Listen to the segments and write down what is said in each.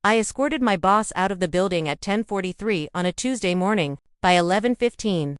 I escorted my boss out of the building at 10:43 on a Tuesday morning. By 11:15,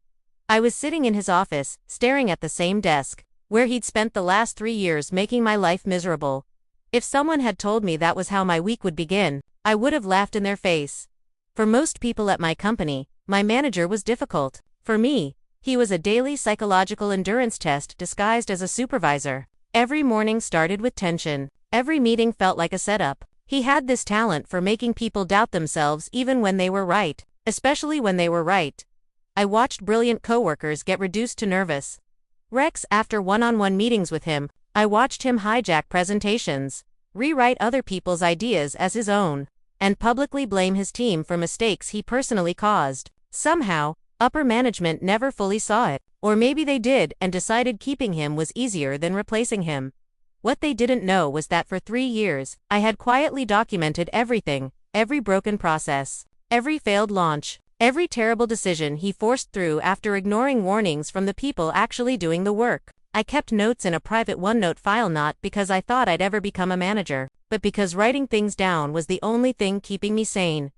I was sitting in his office, staring at the same desk, where he'd spent the last 3 years making my life miserable. If someone had told me that was how my week would begin, I would have laughed in their face. For most people at my company, my manager was difficult. For me, he was a daily psychological endurance test disguised as a supervisor. Every morning started with tension. Every meeting felt like a setup. He had this talent for making people doubt themselves even when they were right, especially when they were right. I watched brilliant coworkers get reduced to nervous wrecks after one-on-one meetings with him. I watched him hijack presentations, rewrite other people's ideas as his own, and publicly blame his team for mistakes he personally caused. Somehow, upper management never fully saw it, or maybe they did and decided keeping him was easier than replacing him. What they didn't know was that for 3 years, I had quietly documented everything, every broken process, every failed launch, every terrible decision he forced through after ignoring warnings from the people actually doing the work. I kept notes in a private OneNote file not because I thought I'd ever become a manager, but because writing things down was the only thing keeping me sane.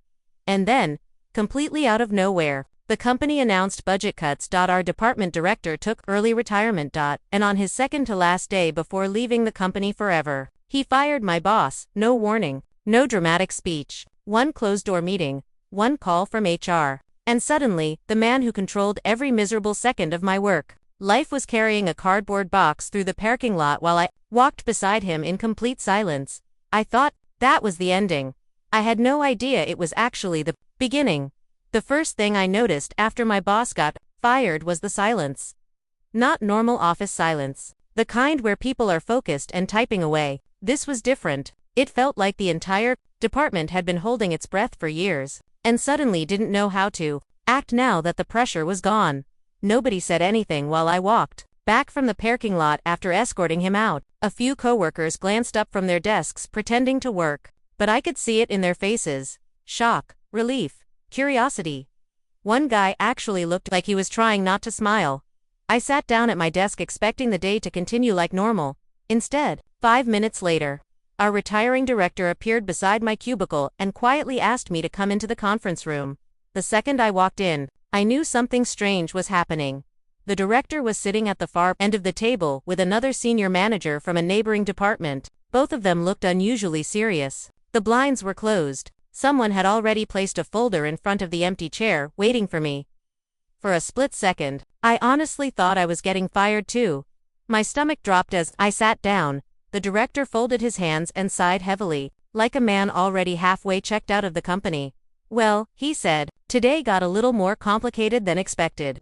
And then, completely out of nowhere, the company announced budget cuts. Our department director took early retirement. And on his second to last day before leaving the company forever, he fired my boss. No warning, no dramatic speech, one closed-door meeting, one call from HR. And suddenly, the man who controlled every miserable second of my work life was carrying a cardboard box through the parking lot while I walked beside him in complete silence. I thought that was the ending. I had no idea it was actually the beginning. The first thing I noticed after my boss got fired was the silence. Not normal office silence, the kind where people are focused and typing away. This was different. It felt like the entire department had been holding its breath for years, and suddenly didn't know how to act now that the pressure was gone. Nobody said anything while I walked back from the parking lot after escorting him out. A few coworkers glanced up from their desks pretending to work, but I could see it in their faces. Shock, relief, curiosity. One guy actually looked like he was trying not to smile. I sat down at my desk expecting the day to continue like normal. Instead, 5 minutes later, our retiring director appeared beside my cubicle and quietly asked me to come into the conference room. The second I walked in, I knew something strange was happening. The director was sitting at the far end of the table with another senior manager from a neighboring department. Both of them looked unusually serious. The blinds were closed. Someone had already placed a folder in front of the empty chair, waiting for me. For a split second, I honestly thought I was getting fired too. My stomach dropped as I sat down. The director folded his hands and sighed heavily, like a man already halfway checked out of the company. Well, he said, today got a little more complicated than expected.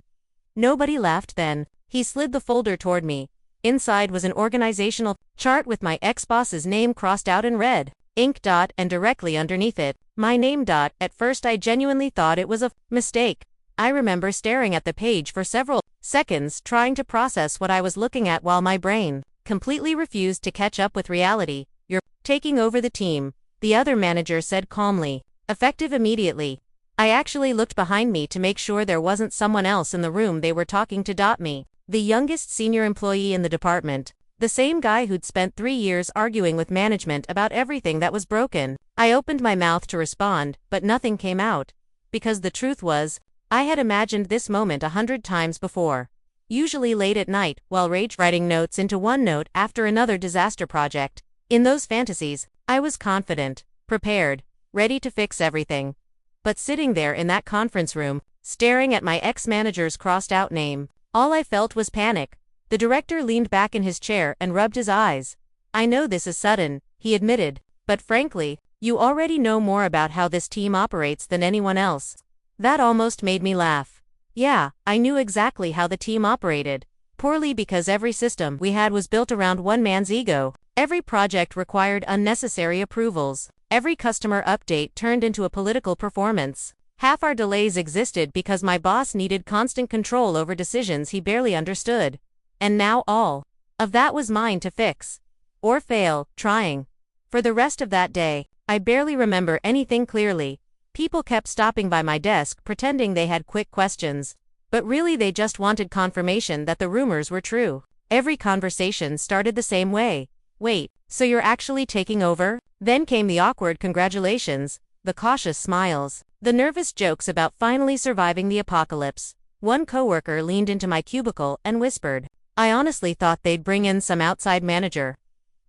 Nobody laughed then. He slid the folder toward me. Inside was an organizational chart with my ex-boss's name crossed out in red ink. And directly underneath it, my name. At first I genuinely thought it was a mistake. I remember staring at the page for several seconds trying to process what I was looking at while my brain completely refused to catch up with reality. You're taking over the team, the other manager said calmly. Effective immediately. I actually looked behind me to make sure there wasn't someone else in the room they were talking to. Me, the youngest senior employee in the department, the same guy who'd spent 3 years arguing with management about everything that was broken. I opened my mouth to respond, but nothing came out. Because the truth was, I had imagined this moment 100 times before. Usually late at night, while rage writing notes into OneNote after another disaster project. In those fantasies, I was confident, prepared, ready to fix everything. But sitting there in that conference room, staring at my ex-manager's crossed-out name, all I felt was panic. The director leaned back in his chair and rubbed his eyes. I know this is sudden, he admitted, but frankly, you already know more about how this team operates than anyone else. That almost made me laugh. Yeah, I knew exactly how the team operated. Poorly because every system we had was built around one man's ego. Every project required unnecessary approvals. Every customer update turned into a political performance. Half our delays existed because my boss needed constant control over decisions he barely understood. And now all of that was mine to fix. Or fail, trying. For the rest of that day, I barely remember anything clearly. People kept stopping by my desk pretending they had quick questions. But really they just wanted confirmation that the rumors were true. Every conversation started the same way. Wait, so you're actually taking over? Then came the awkward congratulations, the cautious smiles, the nervous jokes about finally surviving the apocalypse. One coworker leaned into my cubicle and whispered, "I honestly thought they'd bring in some outside manager."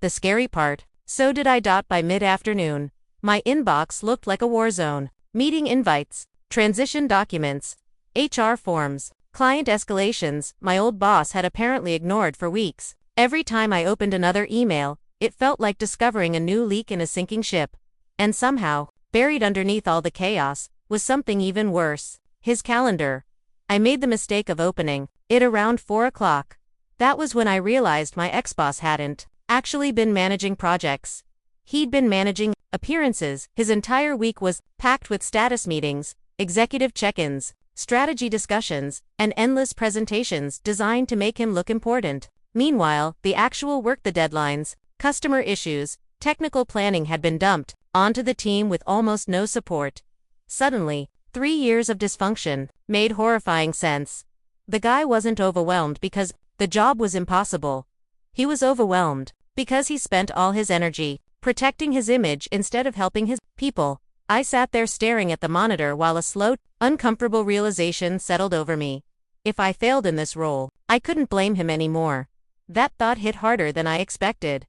The scary part, so did I. By mid-afternoon, my inbox looked like a war zone. Meeting invites, transition documents, HR forms, client escalations my old boss had apparently ignored for weeks. Every time I opened another email, it felt like discovering a new leak in a sinking ship. And somehow, buried underneath all the chaos, was something even worse: his calendar. I made the mistake of opening it around 4 o'clock. That was when I realized my ex-boss hadn't actually been managing projects. He'd been managing appearances. His entire week was packed with status meetings, executive check-ins, strategy discussions, and endless presentations designed to make him look important. Meanwhile, the actual work, the deadlines, customer issues, technical planning had been dumped onto the team with almost no support. Suddenly, 3 years of dysfunction made horrifying sense. The guy wasn't overwhelmed because the job was impossible. He was overwhelmed because he spent all his energy protecting his image instead of helping his people. I sat there staring at the monitor while a slow, uncomfortable realization settled over me. If I failed in this role, I couldn't blame him anymore. That thought hit harder than I expected.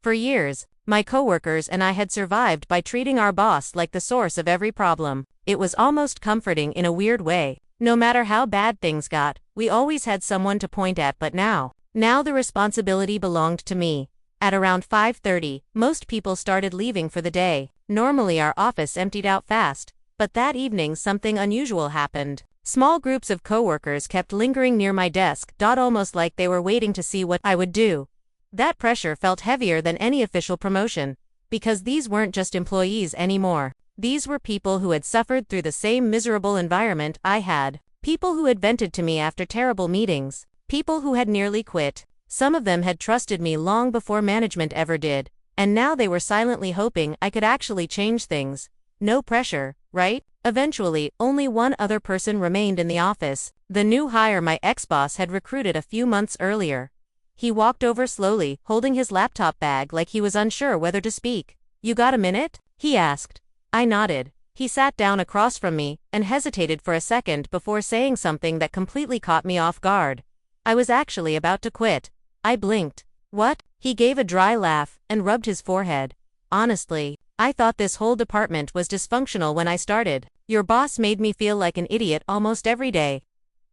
For years, my coworkers and I had survived by treating our boss like the source of every problem. It was almost comforting in a weird way. No matter how bad things got, we always had someone to point at. But now the responsibility belonged to me. At around 5:30, most people started leaving for the day. Normally our office emptied out fast, but that evening something unusual happened. Small groups of coworkers kept lingering near my desk, almost like they were waiting to see what I would do. That pressure felt heavier than any official promotion, because these weren't just employees anymore. These were people who had suffered through the same miserable environment I had. People who had vented to me after terrible meetings. People who had nearly quit. Some of them had trusted me long before management ever did, and now they were silently hoping I could actually change things. No pressure, right? Eventually, only one other person remained in the office, the new hire my ex-boss had recruited a few months earlier. He walked over slowly, holding his laptop bag like he was unsure whether to speak. "You got a minute?" he asked. I nodded. He sat down across from me and hesitated for a second before saying something that completely caught me off guard. I was actually about to quit. I blinked. "What?" He gave a dry laugh and rubbed his forehead. "Honestly, I thought this whole department was dysfunctional when I started. Your boss made me feel like an idiot almost every day."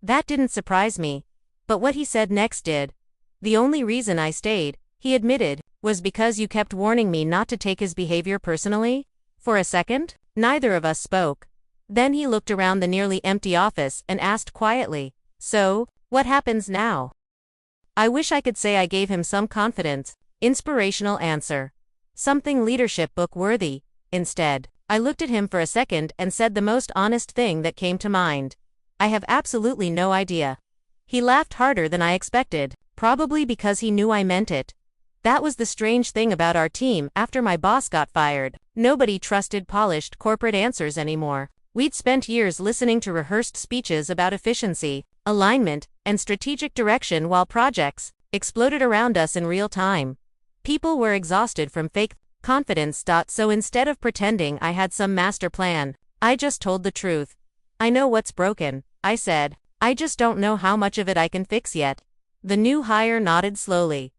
That didn't surprise me. But what he said next did. "The only reason I stayed," he admitted, "was because you kept warning me not to take his behavior personally." For a second, neither of us spoke. Then he looked around the nearly empty office and asked quietly, "So, what happens now?" I wish I could say I gave him some confidence, inspirational answer. Something leadership book worthy. Instead, I looked at him for a second and said the most honest thing that came to mind. "I have absolutely no idea." He laughed harder than I expected, probably because he knew I meant it. That was the strange thing about our team. After my boss got fired, nobody trusted polished corporate answers anymore. We'd spent years listening to rehearsed speeches about efficiency, alignment, and strategic direction while projects exploded around us in real time. People were exhausted from fake confidence. So instead of pretending I had some master plan, I just told the truth. "I know what's broken," I said. "I just don't know how much of it I can fix yet." The new hire nodded slowly.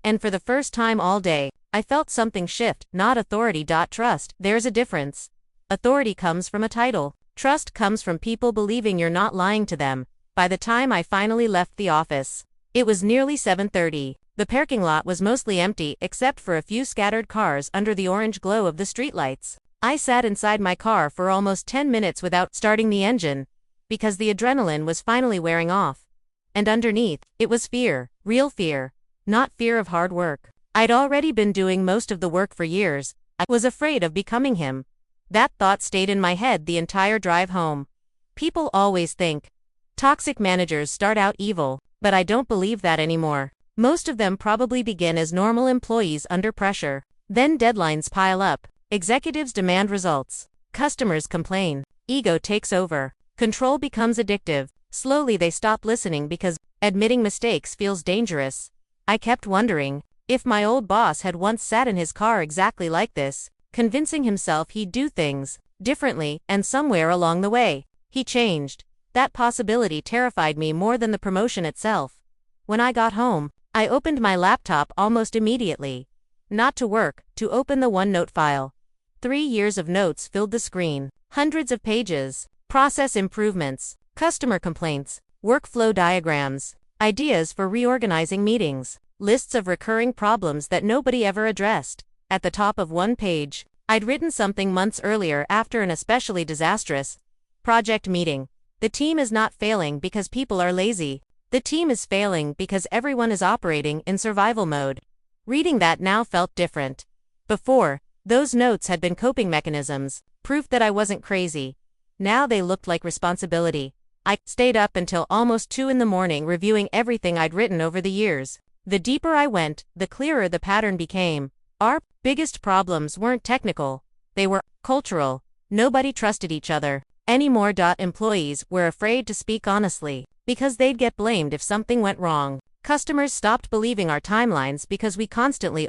And for the first time all day, I felt something shift. Not authority. Trust. There's a difference. Authority comes from a title. Trust comes from people believing you're not lying to them. By the time I finally left the office, it was nearly 7:30. The parking lot was mostly empty except for a few scattered cars under the orange glow of the streetlights. I sat inside my car for almost 10 minutes without starting the engine, because the adrenaline was finally wearing off. And underneath, it was fear, real fear, not fear of hard work. I'd already been doing most of the work for years. I was afraid of becoming him. That thought stayed in my head the entire drive home. People always think toxic managers start out evil, but I don't believe that anymore. Most of them probably begin as normal employees under pressure. Then deadlines pile up, executives demand results, customers complain, ego takes over, control becomes addictive. Slowly they stop listening because admitting mistakes feels dangerous. I kept wondering, If my old boss had once sat in his car exactly like this, convincing himself he'd do things differently, and somewhere along the way, he changed, that possibility terrified me more than the promotion itself. When I got home, I opened my laptop almost immediately. Not to work, to open the OneNote file. 3 years of notes filled the screen. Hundreds of pages. Process improvements, customer complaints, workflow diagrams, ideas for reorganizing meetings, lists of recurring problems that nobody ever addressed. At the top of one page, I'd written something months earlier after an especially disastrous project meeting. The team is not failing because people are lazy. The team is failing because everyone is operating in survival mode. Reading that now felt different. Before, those notes had been coping mechanisms, proof that I wasn't crazy. Now they looked like responsibility. I stayed up until almost 2 in the morning reviewing everything I'd written over the years. The deeper I went, the clearer the pattern became. Our biggest problems weren't technical. They were cultural. Nobody trusted each other anymore. Employees were afraid to speak honestly because they'd get blamed if something went wrong. Customers stopped believing our timelines because we constantly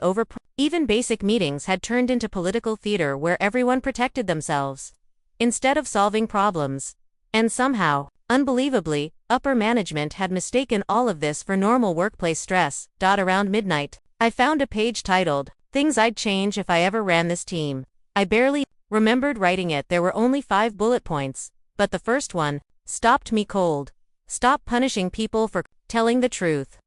Even basic meetings had turned into political theater where everyone protected themselves instead of solving problems. And somehow, unbelievably, upper management had mistaken all of this for normal workplace stress. Around midnight, I found a page titled, "Things I'd Change If I Ever Ran This Team." I barely remembered writing it. There were only 5 bullet points, but the first one stopped me cold. Stop punishing people for telling the truth.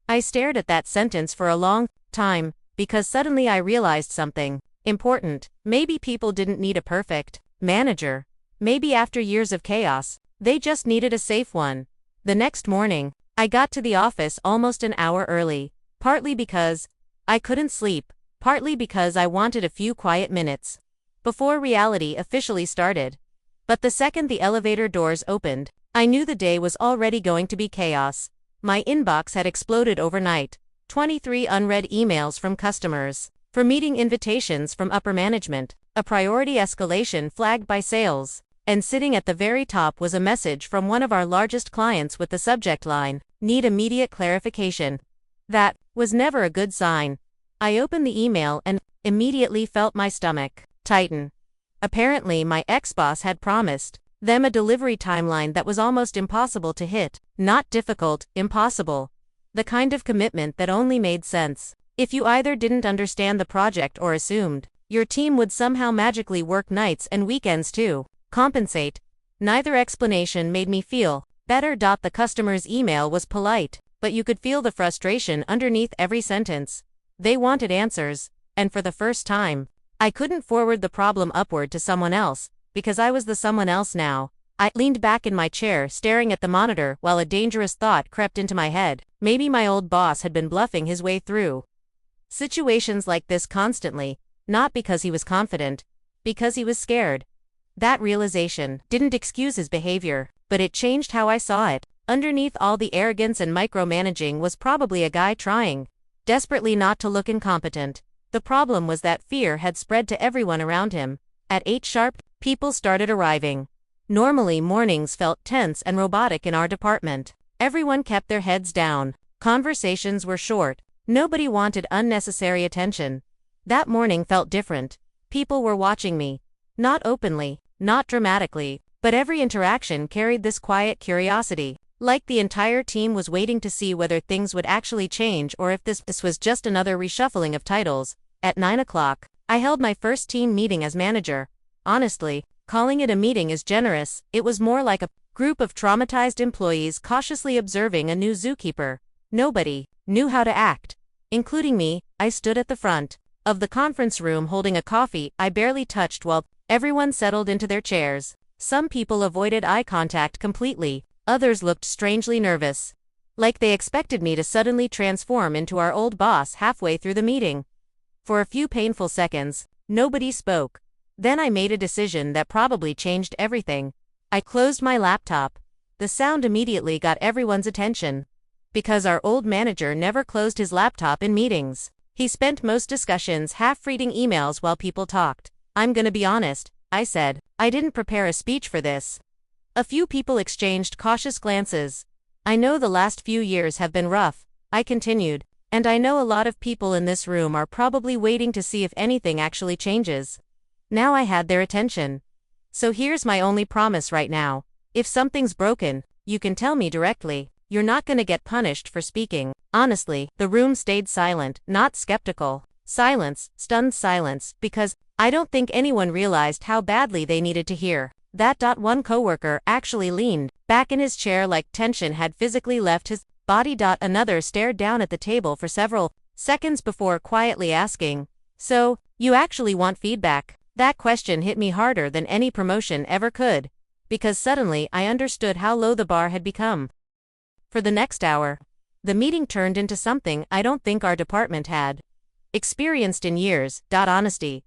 I stared at that sentence for a long time, because suddenly I realized something important. Maybe people didn't need a perfect manager. Maybe after years of chaos, they just needed a safe one. The next morning, I got to the office almost an hour early, partly because I couldn't sleep, partly because I wanted a few quiet minutes before reality officially started. But the second the elevator doors opened, I knew the day was already going to be chaos. My inbox had exploded overnight. 23 unread emails from customers, for meeting invitations from upper management, a priority escalation flagged by sales, and sitting at the very top was a message from one of our largest clients with the subject line, "Need immediate clarification." That was never a good sign. I opened the email and immediately felt my stomach tighten. Apparently my ex-boss had promised them a delivery timeline that was almost impossible to hit. Not difficult, impossible. The kind of commitment that only made sense if you either didn't understand the project or assumed your team would somehow magically work nights and weekends to compensate. Neither explanation made me feel better. The customer's email was polite, but you could feel the frustration underneath every sentence. They wanted answers, and for the first time, I couldn't forward the problem upward to someone else, because I was the someone else now. I leaned back in my chair staring at the monitor while a dangerous thought crept into my head. Maybe my old boss had been bluffing his way through situations like this constantly, not because he was confident, because he was scared. That realization didn't excuse his behavior, but it changed how I saw it. Underneath all the arrogance and micromanaging was probably a guy trying desperately not to look incompetent. The problem was that fear had spread to everyone around him. At 8 sharp, people started arriving. Normally mornings felt tense and robotic in our department. Everyone kept their heads down. Conversations were short. Nobody wanted unnecessary attention. That morning felt different. People were watching me. Not openly, not dramatically, but every interaction carried this quiet curiosity. Like the entire team was waiting to see whether things would actually change or if this was just another reshuffling of titles. At 9 o'clock, I held my first team meeting as manager. Honestly, calling it a meeting is generous. It was more like a group of traumatized employees cautiously observing a new zookeeper. Nobody knew how to act, including me. I stood at the front of the conference room holding a coffee I barely touched while everyone settled into their chairs. Some people avoided eye contact completely. Others looked strangely nervous, like they expected me to suddenly transform into our old boss halfway through the meeting. For a few painful seconds, nobody spoke. Then I made a decision that probably changed everything. I closed my laptop. The sound immediately got everyone's attention. Because our old manager never closed his laptop in meetings. He spent most discussions half-reading emails while people talked. "I'm gonna be honest," I said. "I didn't prepare a speech for this." A few people exchanged cautious glances. "I know the last few years have been rough," I continued, And I know a lot of people in this room are probably waiting to see if anything actually changes. Now I had their attention. So here's my only promise right now. If something's broken, you can tell me directly. You're not gonna get punished for speaking. Honestly, the room stayed silent, not skeptical. Silence, stunned silence, because I don't think anyone realized how badly they needed to hear. That. One coworker actually leaned back in his chair like tension had physically left his body. Another stared down at the table for several seconds before quietly asking, "So, you actually want feedback?" That question hit me harder than any promotion ever could, because suddenly I understood how low the bar had become. For the next hour, the meeting turned into something I don't think our department had experienced in years. Honesty.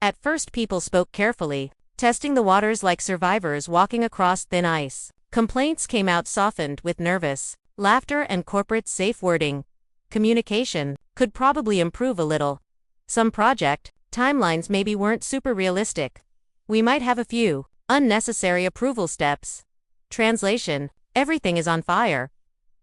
At first, people spoke carefully, testing the waters like survivors walking across thin ice. Complaints came out softened with nervous laughter and corporate safe wording. Communication could probably improve a little. Some project timelines maybe weren't super realistic. We might have a few unnecessary approval steps. Translation: everything is on fire.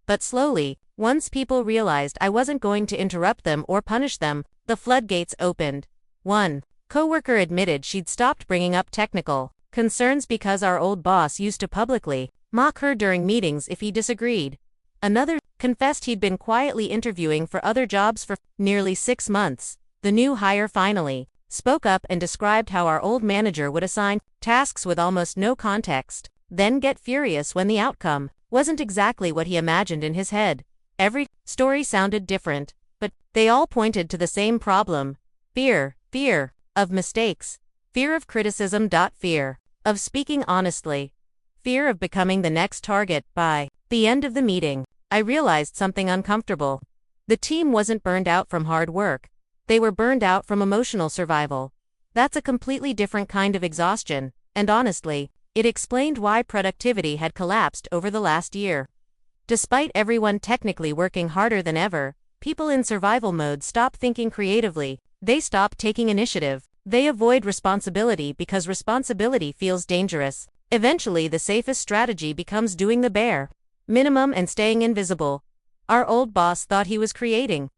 But slowly, once people realized I wasn't going to interrupt them or punish them, the floodgates opened. One coworker admitted she'd stopped bringing up technical concerns because our old boss used to publicly mock her during meetings if he disagreed. Another confessed he'd been quietly interviewing for other jobs for nearly 6 months. The new hire finally spoke up and described how our old manager would assign tasks with almost no context, then get furious when the outcome wasn't exactly what he imagined in his head. Every story sounded different, but they all pointed to the same problem: fear of mistakes, fear of criticism. Fear of speaking honestly, fear of becoming the next target. By the end of the meeting, I realized something uncomfortable. The team wasn't burned out from hard work. They were burned out from emotional survival. That's a completely different kind of exhaustion, and honestly, it explained why productivity had collapsed over the last year. Despite everyone technically working harder than ever, people in survival mode stop thinking creatively. They stop taking initiative. They avoid responsibility because responsibility feels dangerous. Eventually, the safest strategy becomes doing the bare minimum and staying invisible. Our old boss thought he was creating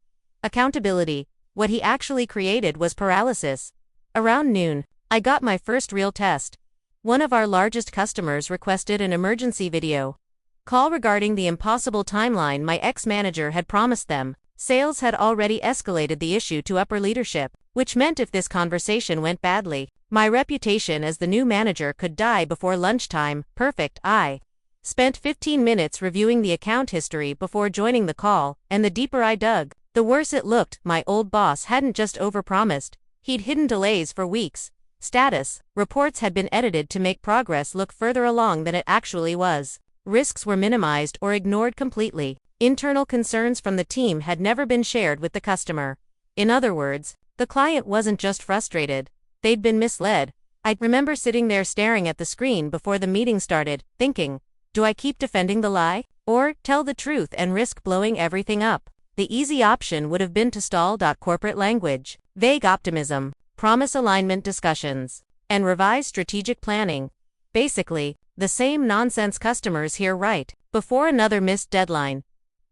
accountability. What he actually created was paralysis. Around noon, I got my first real test. One of our largest customers requested an emergency video call regarding the impossible timeline my ex-manager had promised them. Sales had already escalated the issue to upper leadership, which meant if this conversation went badly, my reputation as the new manager could die before lunchtime. Perfect. I spent 15 minutes reviewing the account history before joining the call, and the deeper I dug, the worse it looked. My old boss hadn't just overpromised, he'd hidden delays for weeks. Status reports had been edited to make progress look further along than it actually was. Risks were minimized or ignored completely. Internal concerns from the team had never been shared with the customer. In other words, the client wasn't just frustrated, they'd been misled. I remember sitting there staring at the screen before the meeting started, thinking, do I keep defending the lie, or tell the truth and risk blowing everything up? The easy option would have been to stall. Corporate language, vague optimism, promise alignment discussions, and revise strategic planning. Basically, the same nonsense customers hear right before another missed deadline.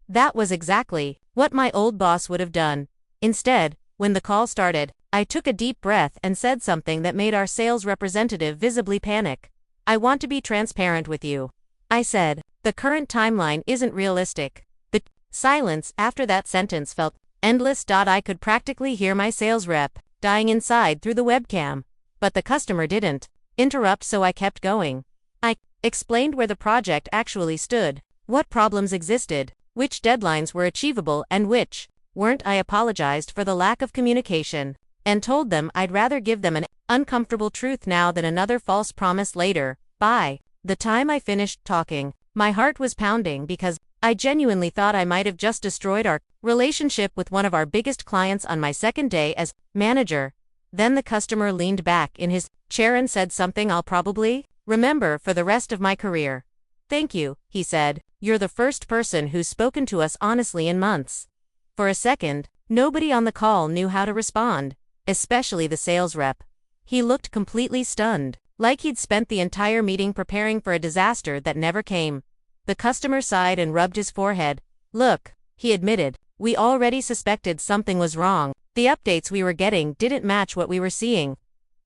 That was exactly what my old boss would have done. Instead, when the call started, I took a deep breath and said something that made our sales representative visibly panic. I want to be transparent with you, I said. The current timeline isn't realistic. The silence after that sentence felt endless. I could practically hear my sales rep dying inside through the webcam. But the customer didn't interrupt, so I kept going. I explained where the project actually stood, what problems existed, which deadlines were achievable and which weren't. I apologized for the lack of communication, and told them I'd rather give them an uncomfortable truth now than another false promise later. By the time I finished talking, my heart was pounding because I genuinely thought I might have just destroyed our relationship with one of our biggest clients on my second day as manager. Then the customer leaned back in his chair and said something I'll probably remember for the rest of my career. "Thank you," he said. "You're the first person who's spoken to us honestly in months." For a second, nobody on the call knew how to respond, especially the sales rep. He looked completely stunned, like he'd spent the entire meeting preparing for a disaster that never came. The customer sighed and rubbed his forehead. "Look," he admitted, We already suspected something was wrong. The updates we were getting didn't match what we were seeing.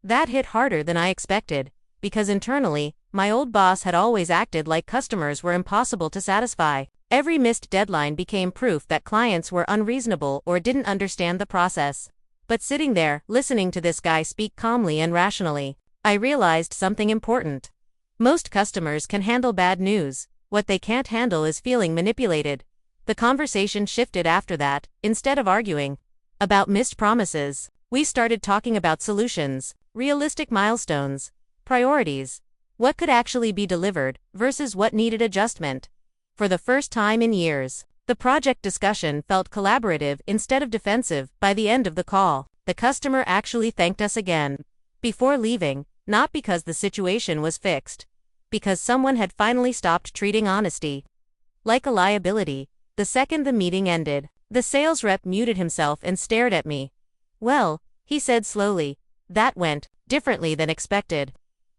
That hit harder than I expected, because internally, my old boss had always acted like customers were impossible to satisfy. Every missed deadline became proof that clients were unreasonable or didn't understand the process. But sitting there, listening to this guy speak calmly and rationally, I realized something important. Most customers can handle bad news. What they can't handle is feeling manipulated. The conversation shifted after that. Instead of arguing about missed promises, we started talking about solutions, realistic milestones, priorities, what could actually be delivered versus what needed adjustment. For the first time in years, the project discussion felt collaborative instead of defensive. By the end of the call, the customer actually thanked us again before leaving, not because the situation was fixed, because someone had finally stopped treating honesty like a liability. The second the meeting ended, the sales rep muted himself and stared at me. "Well," he said slowly, "that went differently than expected."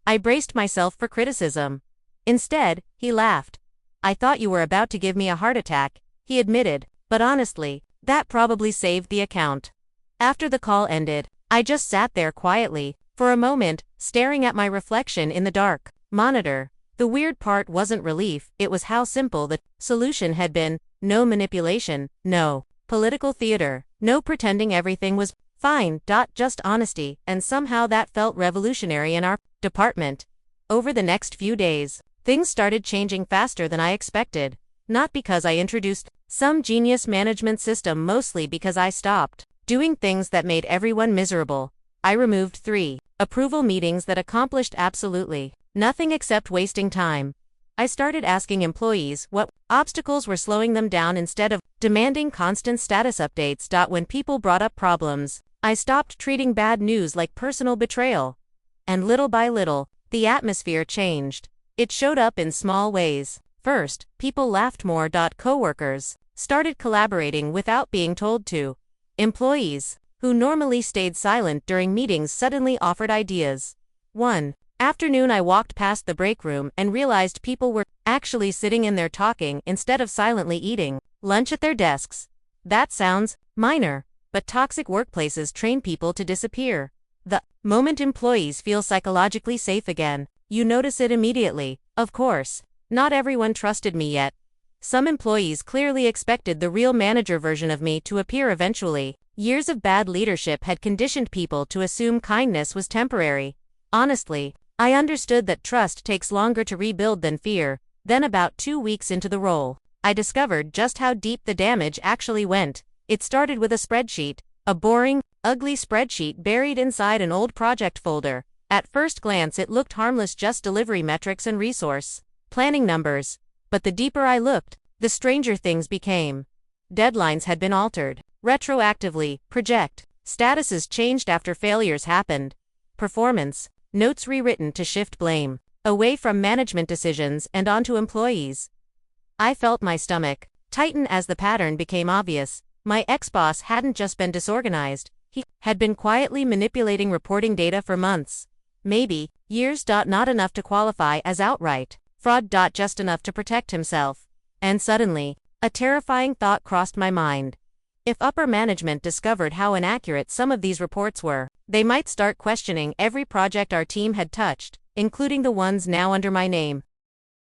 I braced myself for criticism. Instead, he laughed. "I thought you were about to give me a heart attack," he admitted, "but honestly, that probably saved the account." After the call ended, I just sat there quietly, for a moment, staring at my reflection in the dark monitor. The weird part wasn't relief, it was how simple the solution had been. No manipulation, no political theater, no pretending everything was fine. Just honesty, and somehow that felt revolutionary in our department. Over the next few days, things started changing faster than I expected. Not because I introduced some genius management system, mostly because I stopped doing things that made everyone miserable. I removed 3 approval meetings that accomplished absolutely nothing except wasting time. I started asking employees what obstacles were slowing them down instead of demanding constant status updates. When people brought up problems, I stopped treating bad news like personal betrayal. And little by little, the atmosphere changed. It showed up in small ways. First, people laughed more. Coworkers started collaborating without being told to. Employees, who normally stayed silent during meetings, suddenly offered ideas. One afternoon, I walked past the break room and realized people were actually sitting in there talking instead of silently eating lunch at their desks. That sounds minor, but toxic workplaces train people to disappear. The moment employees feel psychologically safe again, you notice it immediately. Of course, not everyone trusted me yet. Some employees clearly expected the real manager version of me to appear eventually. Years of bad leadership had conditioned people to assume kindness was temporary. Honestly, I understood that trust takes longer to rebuild than fear. Then, about 2 weeks into the role, I discovered just how deep the damage actually went. It started with a spreadsheet, a boring, ugly spreadsheet buried inside an old project folder. At first glance it looked harmless, just delivery metrics and resource planning numbers. But the deeper I looked, the stranger things became. Deadlines had been altered retroactively, project statuses changed after failures happened, performance notes rewritten to shift blame away from management decisions and onto employees. I felt my stomach tighten as the pattern became obvious. My ex-boss hadn't just been disorganized, he had been quietly manipulating reporting data for months. Maybe years. Not enough to qualify as outright fraud. Just enough to protect himself. And suddenly, a terrifying thought crossed my mind. If upper management discovered how inaccurate some of these reports were, they might start questioning every project our team had touched, including the ones now under my name.